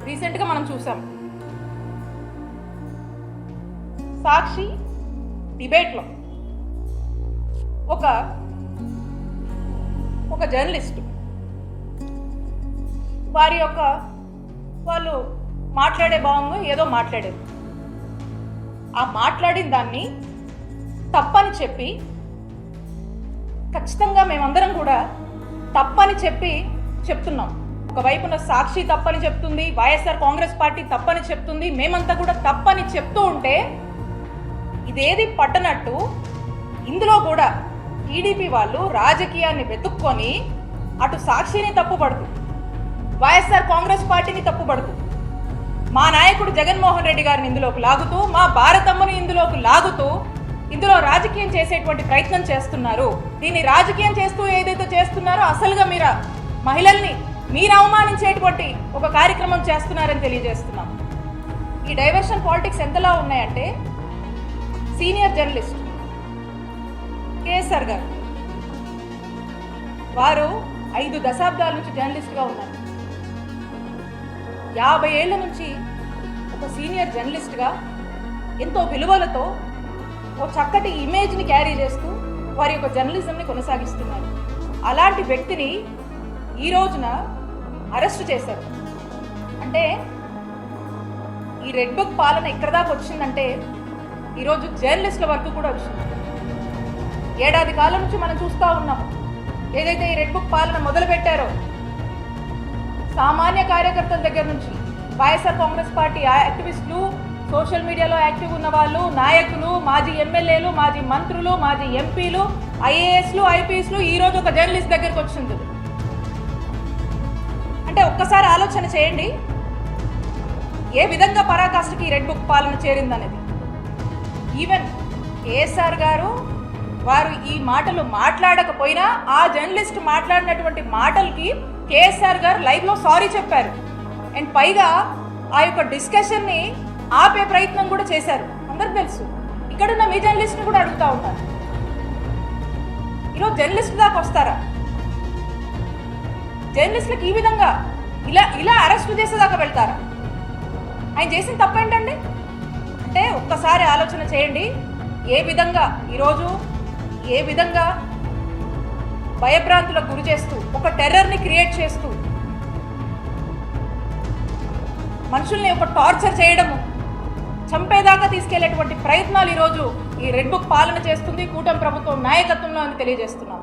రీసెంట్గా మనం చూసాం సాక్షి డిబేట్లో ఒక జర్నలిస్ట్ వాళ్ళు మాట్లాడే భావంగా ఏదో మాట్లాడారు. ఆ మాట్లాడిన దాన్ని తప్పని చెప్పి ఖచ్చితంగా మేమందరం కూడా తప్పని చెప్తున్నాం. ఒకవైపున సాక్షి తప్పని చెప్తుంది, వైఎస్ఆర్ కాంగ్రెస్ పార్టీ తప్పని చెప్తుంది, మేమంతా కూడా తప్పని చెప్తూ ఉంటే ఇదేది పట్టనట్టు ఇందులో కూడా టీడీపీ వాళ్ళు రాజకీయాన్ని వెతుక్కొని అటు సాక్షిని తప్పుపడుతూ వైఎస్ఆర్ కాంగ్రెస్ పార్టీని తప్పుపడుతూ మా నాయకుడు జగన్మోహన్ రెడ్డి గారిని ఇందులోకి లాగుతూ మా భారతమ్మని ఇందులోకి లాగుతూ ఇందులో రాజకీయం చేసేటువంటి ప్రయత్నం చేస్తున్నారు. దీన్ని రాజకీయం చేస్తూ ఏదైతే చేస్తున్నారో అసలుగా మహిళల్ని మీరు అవమానించేటువంటి ఒక కార్యక్రమం చేస్తున్నారని తెలియజేస్తున్నాం. ఈ డైవర్షన్ పాలిటిక్స్ ఎంతలా ఉన్నాయంటే సీనియర్ జర్నలిస్ట్ కేఎస్ఆర్ గారు వారు 5 దశాబ్దాల నుంచి జర్నలిస్ట్గా ఉన్నారు. 50 ఏళ్ల నుంచి ఒక సీనియర్ జర్నలిస్ట్గా ఎంతో విలువలతో ఓ చక్కటి ఇమేజ్ని క్యారీ చేస్తూ వారి యొక్క జర్నలిజంని కొనసాగిస్తున్నారు. అలాంటి వ్యక్తిని ఈ రోజున అరెస్ట్ చేశారు. అంటే ఈ రెడ్ బుక్ పాలన ఇక్కడ దాకా వచ్చిందంటే ఈరోజు జర్నలిస్టుల వరకు కూడా వచ్చింది. ఏడాది కాలం నుంచి మనం చూస్తూ ఉన్నాము. ఏదైతే ఈ రెడ్ బుక్ పాలన మొదలుపెట్టారో సామాన్య కార్యకర్తల దగ్గర నుంచి వైఎస్ఆర్ కాంగ్రెస్ పార్టీ యాక్టివిస్టులు, సోషల్ మీడియాలో యాక్టివ్ ఉన్న వాళ్ళు, నాయకులు, మాజీ ఎమ్మెల్యేలు, మాజీ మంత్రులు, మాజీ ఎంపీలు, ఐఏఎస్లు, ఐపీఎస్లు ఈరోజు ఒక జర్నలిస్ట్ దగ్గరికి వచ్చింది. అంటే ఒక్కసారి ఆలోచన చేయండి ఏ విధంగా పరాకాష్ఠకి రెడ్ బుక్ పాలన చేరిందనేది. ఈవెన్ కేఎస్ఆర్ గారు వారు ఈ మాటలు మాట్లాడకపోయినా ఆ జర్నలిస్ట్ మాట్లాడినటువంటి మాటలకి కేఎస్ఆర్ గారు లైవ్లో సారీ చెప్పారు. అండ్ పైగా ఆ యొక్క డిస్కషన్ని ఆపే ప్రయత్నం కూడా చేశారు. అందరికి తెలుసు. ఇక్కడున్న మీ జర్నలిస్ట్ని కూడా అడుగుతూ ఉంటారు, ఈరోజు జర్నలిస్ట్ దాకా వస్తారా? జర్నలిస్టులకు ఈ విధంగా ఇలా అరెస్ట్ చేసేదాకా వెళ్తారా? ఆయన చేసిన తప్పేంటండి? అంటే ఒక్కసారి ఆలోచన చేయండి. ఏ విధంగా భయభ్రాంతులకు గురి చేస్తూ ఒక టెర్రర్ని క్రియేట్ చేస్తూ మనుషుల్ని ఒక టార్చర్ చేయడము, చంపేదాకా తీసుకెళ్లేటువంటి ప్రయత్నాలు ఈరోజు ఈ రెడ్ బుక్ పాలన చేస్తుంది కూటమి ప్రభుత్వం నాయకత్వంలో అని తెలియజేస్తున్నాం.